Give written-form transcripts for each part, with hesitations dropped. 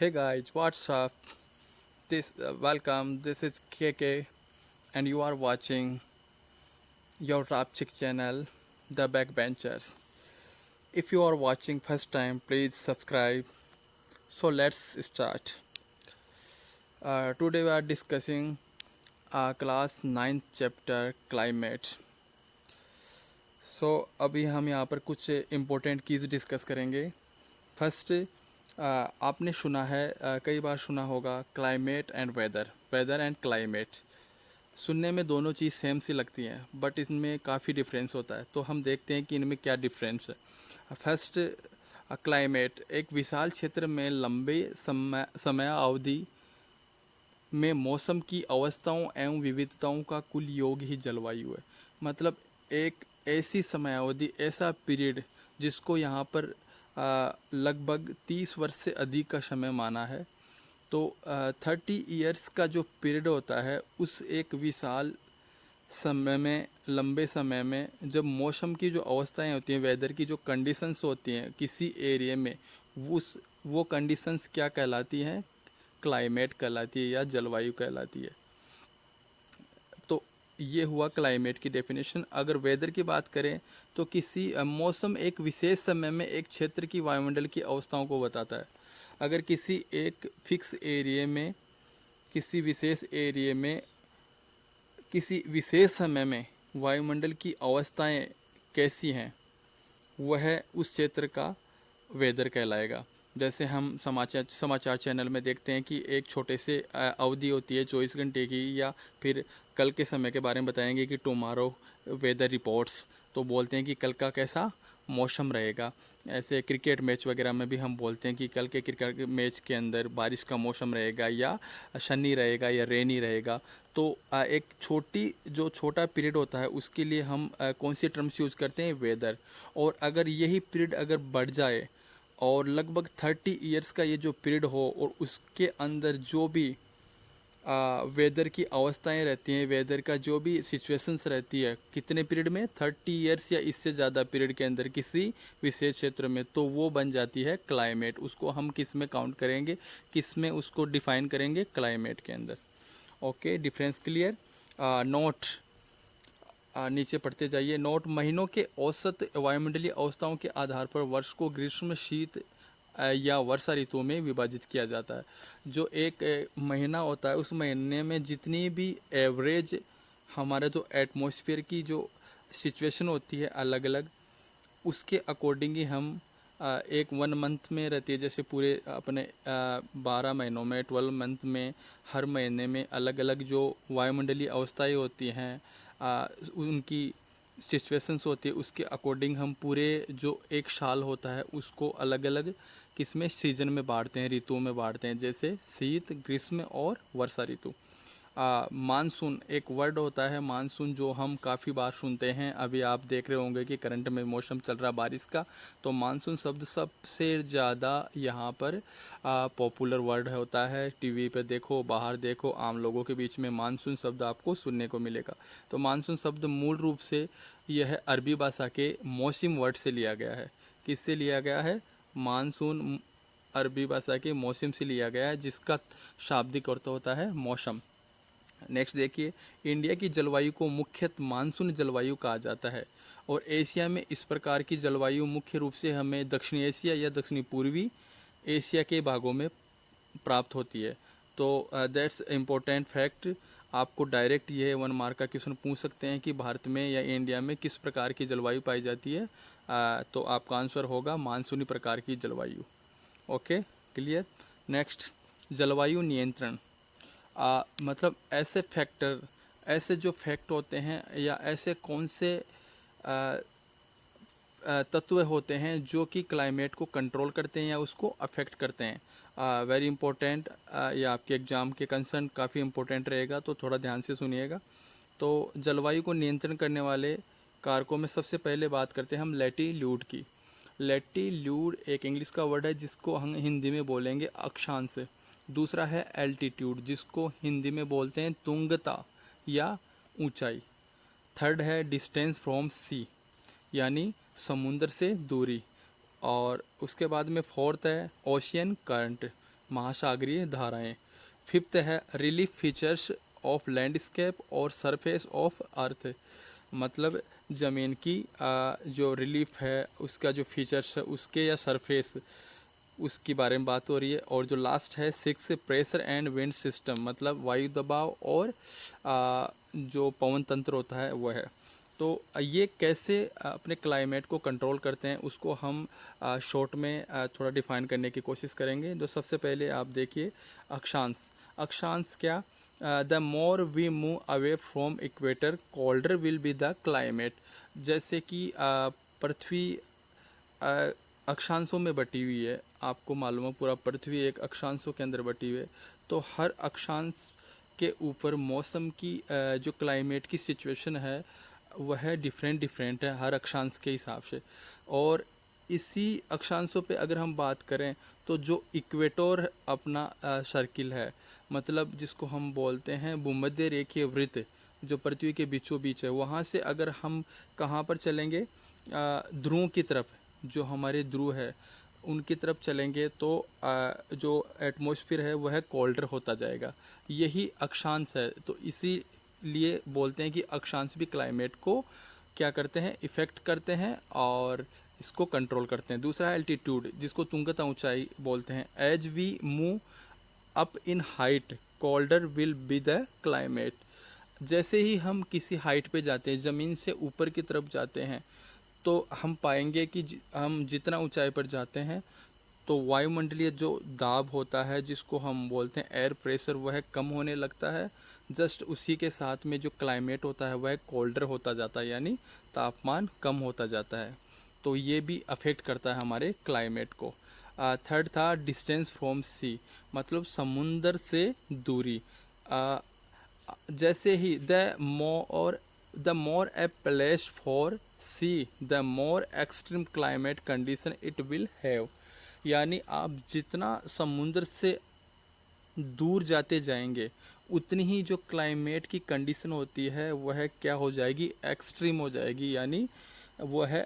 Hey guys, what's up? Welcome. This is KK, and you are watching your Rapchick channel, The Backbenchers. If you are watching first time, please subscribe. So let's start. Today we are discussing class 9th chapter climate. अभी हम यहाँ पर कुछ important keys discuss करेंगे. First, आपने सुना है, कई बार सुना होगा climate and weather, weather and climate. सुनने में दोनों चीज़ सेम सी लगती हैं, बट इसमें काफ़ी डिफरेंस होता है. तो हम देखते हैं कि इनमें क्या डिफरेंस है. फर्स्ट, क्लाइमेट एक विशाल क्षेत्र में लंबे समय अवधि में मौसम की अवस्थाओं एवं विविधताओं का कुल योग ही जलवायु है. मतलब एक ऐसी समय अवधि, ऐसा पीरियड जिसको यहाँ पर लगभग 30 वर्ष से अधिक का समय माना है. तो 30 ईयर्स का जो पीरियड होता है, उस एक विशाल समय में, लंबे समय में, जब मौसम की जो अवस्थाएं होती हैं, वेदर की जो कंडीशंस होती हैं किसी एरिया में, वो कंडीशंस क्या कहलाती हैं? क्लाइमेट कहलाती है या जलवायु कहलाती है. तो ये हुआ क्लाइमेट की डेफिनेशन. अगर वेदर की बात करें तो किसी मौसम एक विशेष समय में एक क्षेत्र की वायुमंडल की अवस्थाओं को बताता है. अगर किसी एक फिक्स एरिया में, किसी विशेष एरिया में, किसी विशेष समय में वायुमंडल की अवस्थाएं कैसी हैं, वह उस क्षेत्र का वेदर कहलाएगा. जैसे हम समाचार चैनल में देखते हैं कि एक छोटे से अवधि होती है 24 घंटे की, या फिर कल के समय के बारे में बताएंगे कि टुमारो वेदर रिपोर्ट्स, तो बोलते हैं कि कल का कैसा मौसम रहेगा. ऐसे क्रिकेट मैच वगैरह में भी हम बोलते हैं कि कल के क्रिकेट मैच के अंदर बारिश का मौसम रहेगा, या सनी रहेगा, या रेनी रहेगा. तो एक छोटा पीरियड होता है, उसके लिए हम कौन सी टर्म्स यूज़ करते हैं? वेदर. और अगर यही पीरियड अगर बढ़ जाए और लगभग 30 ईयर्स का ये जो पीरियड हो, और उसके अंदर जो भी वेदर की अवस्थाएं रहती हैं, वेदर का जो भी सिचुएशंस रहती है, कितने पीरियड में? 30 ईयर्स या इससे ज़्यादा पीरियड के अंदर किसी विशेष क्षेत्र में, तो वो बन जाती है क्लाइमेट. उसको हम किस में काउंट करेंगे, किस में उसको डिफाइन करेंगे? क्लाइमेट के अंदर. Okay, difference clear. नोट, नीचे पढ़ते जाइए. नोट, महीनों के औसत वायुमंडलीय अवस्थाओं के आधार पर वर्ष को ग्रीष्म, शीत या वर्षा ऋतुओं में विभाजित किया जाता है. जो एक महीना होता है, उस महीने में जितनी भी एवरेज हमारा जो एटमॉस्फेयर की जो सिचुएशन होती है अलग अलग, उसके अकॉर्डिंग ही हम एक 1 मंथ में रहती है. जैसे पूरे अपने 12 महीनों में, 12 मंथ में, हर महीने में अलग अलग जो वायुमंडलीय अवस्थाएं होती हैं, उनकी सिचुएशंस होती है, उसके अकॉर्डिंग हम पूरे जो एक साल होता है उसको अलग अलग किसमें, सीजन में बांटते हैं, ऋतुओं में बांटते हैं. जैसे शीत, ग्रीष्म और वर्षा ऋतु. मानसून एक वर्ड होता है, मानसून, जो हम काफ़ी बार सुनते हैं. अभी आप देख रहे होंगे कि करंट में मौसम चल रहा बारिश का, तो मानसून शब्द सबसे ज़्यादा यहाँ पर पॉपुलर वर्ड होता है. टीवी पे देखो, बाहर देखो, आम लोगों के बीच में मानसून शब्द आपको सुनने को मिलेगा. तो मानसून शब्द मूल रूप से यह अरबी भाषा के मौसम वर्ड से लिया गया है. किससे लिया गया है? मानसून अरबी भाषा के मौसम से लिया गया है, जिसका शाब्दिक अर्थ होता है मौसम. नेक्स्ट देखिए, इंडिया की जलवायु को मुख्यतः मानसून जलवायु कहा जाता है. और एशिया में इस प्रकार की जलवायु मुख्य रूप से हमें दक्षिण एशिया या दक्षिणी पूर्वी एशिया के भागों में प्राप्त होती है. तो दैट्स इम्पोर्टेंट फैक्ट. आपको डायरेक्ट ये 1 मार्क का क्वेश्चन पूछ सकते हैं कि भारत में या इंडिया में किस प्रकार की जलवायु पाई जाती है. तो आपका आंसर होगा मानसूनी प्रकार की जलवायु. Okay, clear. नेक्स्ट, जलवायु नियंत्रण. मतलब ऐसे फैक्टर, ऐसे जो फैक्ट होते हैं, या ऐसे कौन से तत्व होते हैं जो कि क्लाइमेट को कंट्रोल करते हैं या उसको अफेक्ट करते हैं. Very important. ये आपके एग्ज़ाम के कंसर्न काफ़ी इंपॉर्टेंट रहेगा, तो थोड़ा ध्यान से सुनिएगा. तो जलवायु को नियंत्रण करने वाले कारकों में सबसे पहले बात करते हैं हम लैटीट्यूड की. लैटीट्यूड एक इंग्लिश का वर्ड है, जिसको हम हिंदी में बोलेंगे अक्षांश. दूसरा है एल्टीट्यूड, जिसको हिंदी में बोलते हैं तुंगता या ऊंचाई. थर्ड है डिस्टेंस फ्रॉम सी, यानी समुद्र से दूरी. और उसके बाद में फोर्थ है ओशियन करंट, महासागरीय धाराएं। फिफ्थ है रिलीफ फीचर्स ऑफ लैंडस्केप और सरफेस ऑफ अर्थ, मतलब ज़मीन की जो रिलीफ है उसका जो फीचर्स है उसके या सरफेस उसके बारे में बात हो रही है। और जो लास्ट है six pressure and wind system, मतलब वायु दबाव और जो पवन तंत्र होता है वह है। तो ये कैसे अपने क्लाइमेट को कंट्रोल करते हैं उसको हम शॉर्ट में थोड़ा डिफाइन करने की कोशिश करेंगे। तो सबसे पहले आप देखिए अक्षांश। अक्षांश क्या, the more we move away from equator colder will be the climate. जैसे कि पृथ्वी अक्षांशों में बटी हुई है, आपको मालूम है पूरा पृथ्वी एक अक्षांशों के अंदर बटी हुई है, तो हर अक्षांश के ऊपर मौसम की जो क्लाइमेट की सिचुएशन है वह डिफरेंट है हर अक्षांश के हिसाब से। और इसी अक्षांशों पे अगर हम बात करें तो जो इक्वेटर अपना सर्किल है, मतलब जिसको हम बोलते हैं भूमध्य रेखीय वृत्त जो पृथ्वी के बीचों बीच है, वहाँ से अगर हम कहाँ पर चलेंगे ध्रुव की तरफ, जो हमारे ध्रुव है उनकी तरफ चलेंगे तो जो एटमॉस्फेयर है वह कोल्डर होता जाएगा। यही अक्षांश है, तो इसीलिए बोलते हैं कि अक्षांश भी क्लाइमेट को क्या करते हैं, इफ़ेक्ट करते हैं और इसको कंट्रोल करते हैं। दूसरा है एल्टीट्यूड, जिसको तुंगता ऊंचाई बोलते हैं। As we move up in height colder will be the climate. जैसे ही हम किसी हाइट पे जाते हैं, ज़मीन से ऊपर की तरफ जाते हैं, तो हम पाएंगे कि हम जितना ऊंचाई पर जाते हैं तो वायुमंडलीय जो दाब होता है जिसको हम बोलते हैं एयर प्रेशर वह कम होने लगता है। जस्ट उसी के साथ में जो क्लाइमेट होता है वह कोल्डर होता जाता है, यानी तापमान कम होता जाता है। तो ये भी अफेक्ट करता है हमारे क्लाइमेट को। थर्ड था डिस्टेंस फ्रॉम सी, मतलब समुंदर से दूरी। जैसे ही the more a place for sea the more extreme climate condition it will have, यानी आप जितना समुद्र से दूर जाते जाएंगे उतनी ही जो क्लाइमेट की कंडीशन होती है वह क्या हो जाएगी, एक्सट्रीम हो जाएगी, यानी वह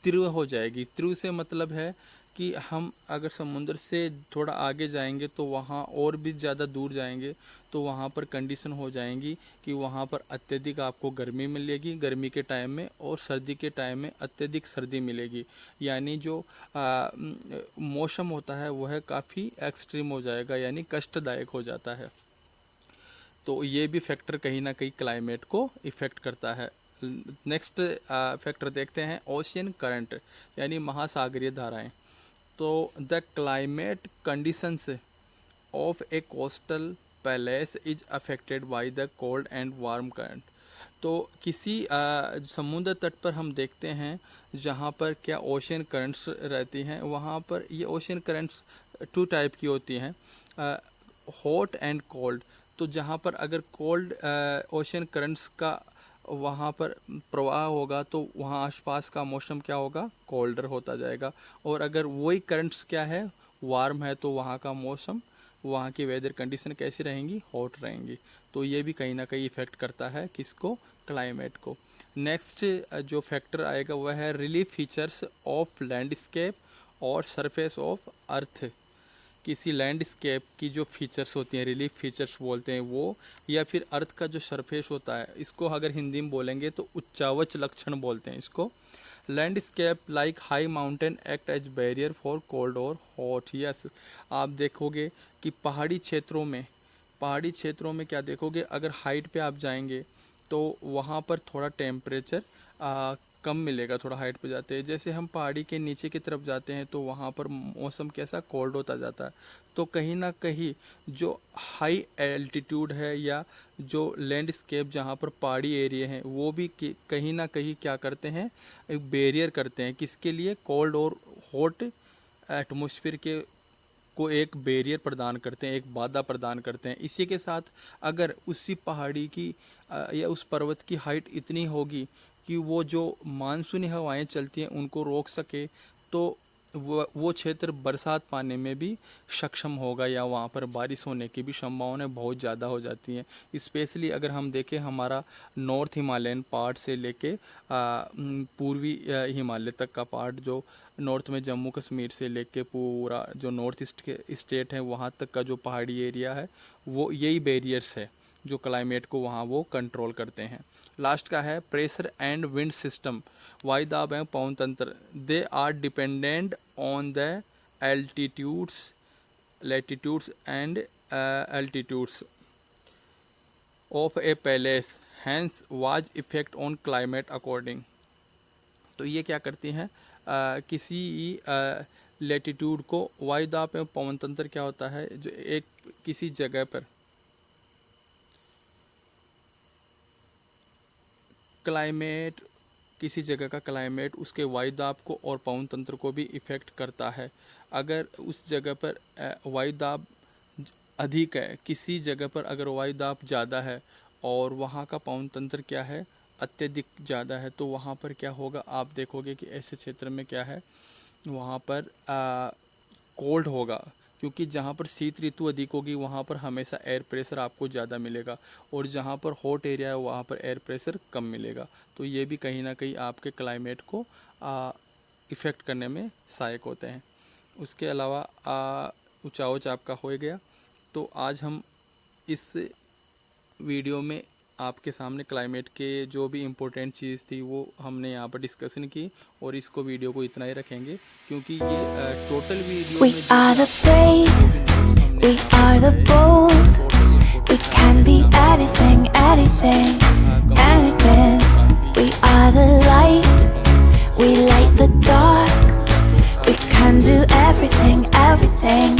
तीव्र हो जाएगी। तीव्र से मतलब है कि हम अगर समुद्र से थोड़ा आगे जाएंगे तो वहाँ और भी ज़्यादा दूर जाएंगे तो वहाँ पर कंडीशन हो जाएंगी कि वहाँ पर अत्यधिक आपको गर्मी मिलेगी गर्मी के टाइम में, और सर्दी के टाइम में अत्यधिक सर्दी मिलेगी, यानी जो मौसम होता है वह काफ़ी एक्सट्रीम हो जाएगा, यानी कष्टदायक हो जाता है। तो ये भी फैक्टर कहीं ना कहीं क्लाइमेट को इफ़ेक्ट करता है। नेक्स्ट फैक्टर देखते हैं ओशियन करंट, यानी महासागरीय धाराएं। तो the climate conditions of A coastal palace is affected by the cold and warm current. तो किसी समुद्र तट पर हम देखते हैं जहाँ पर क्या ओशियन करंट्स रहती हैं, वहाँ पर ये ओशियन करंट्स टू टाइप की होती हैं, हॉट एंड कोल्ड। तो जहाँ पर अगर कोल्ड ओशियन करंट्स का वहाँ पर प्रवाह होगा तो वहाँ आसपास का मौसम क्या होगा, कोल्डर होता जाएगा। और अगर वही करंट्स क्या है, वार्म है, तो वहाँ का मौसम, वहाँ की वेदर कंडीशन कैसी रहेंगी, हॉट रहेंगी। तो ये भी कहीं ना कहीं इफ़ेक्ट करता है किसको, क्लाइमेट को। नेक्स्ट जो फैक्टर आएगा वह है रिलीफ फीचर्स ऑफ लैंडस्केप और सरफेस ऑफ अर्थ। किसी लैंडस्केप की जो फीचर्स होती हैं, रिलीफ फीचर्स बोलते हैं वो, या फिर अर्थ का जो सरफेस होता है, इसको अगर हिंदी में बोलेंगे तो उच्चावच लक्षण बोलते हैं इसको। Landscape like high mountain act as barrier for cold और हॉट। यस, आप देखोगे कि पहाड़ी क्षेत्रों में क्या देखोगे, अगर हाइट पे आप जाएंगे तो वहाँ पर थोड़ा टेम्परेचर कम मिलेगा, थोड़ा हाइट पे जाते हैं। जैसे हम पहाड़ी के नीचे की तरफ जाते हैं तो वहाँ पर मौसम कैसा, कोल्ड होता जाता है। तो कहीं ना कहीं जो हाई एल्टीट्यूड है या जो लैंडस्केप जहाँ पर पहाड़ी एरिया हैं वो भी कहीं ना कहीं क्या करते हैं, एक बैरियर करते हैं, किसके लिए, कोल्ड और हॉट एटमॉस्फेयर के को एक बैरियर प्रदान करते हैं, एक बाधा प्रदान करते हैं। इसी के साथ अगर उसी पहाड़ी की या उस पर्वत की हाइट इतनी होगी कि वो जो मानसूनी हवाएं चलती हैं उनको रोक सके, तो वो क्षेत्र बरसात पाने में भी सक्षम होगा या वहाँ पर बारिश होने की भी संभावनाएं बहुत ज़्यादा हो जाती हैं। स्पेशली अगर हम देखें हमारा नॉर्थ हिमालयन पार्ट से लेके पूर्वी हिमालय तक का पार्ट, जो नॉर्थ में जम्मू कश्मीर से लेके पूरा जो नॉर्थ ईस्ट के स्टेट है वहाँ तक का जो पहाड़ी एरिया है, वो यही बैरियर्स है जो क्लाइमेट को वहाँ वो कंट्रोल करते हैं। लास्ट का है प्रेशर एंड विंड सिस्टम, वायुदाब एवं पवन तंत्र। They are dependent on the altitudes, latitudes and altitudes of a palace, hence was effect on climate according. तो ये क्या करती हैं, किसी लैटिट्यूड को, वायुदाब एवं पवन तंत्र क्या होता है, जो एक किसी जगह पर क्लाइमेट, किसी जगह का क्लाइमेट उसके वायुदाब को और पवन तंत्र को भी इफ़ेक्ट करता है। अगर उस जगह पर वायुदाब अधिक है, किसी जगह पर अगर वायुदाब ज़्यादा है और वहाँ का पवन तंत्र क्या है, अत्यधिक ज़्यादा है, तो वहाँ पर क्या होगा, आप देखोगे कि ऐसे क्षेत्र में क्या है, वहाँ पर कोल्ड होगा, क्योंकि जहाँ पर शीत ऋतु अधिक होगी वहाँ पर हमेशा एयर प्रेशर आपको ज़्यादा मिलेगा, और जहाँ पर हॉट एरिया है वहाँ पर एयर प्रेशर कम मिलेगा। तो ये भी कहीं ना कहीं आपके क्लाइमेट को इफ़ेक्ट करने में सहायक होते हैं। उसके अलावा ऊंचा ऊंचा आपका हो गया। तो आज हम इस वीडियो में आपके सामने क्लाइमेट के जो भी इम्पोर्टेंट चीज़ थी वो हमने यहाँ पर डिस्कशन की, और इसको वीडियो को इतना ही रखेंगे क्योंकि ये total video We are the brave, we are the bold, we can be anything, anything, anything. We are the light, we light the dark, we can do everything, everything.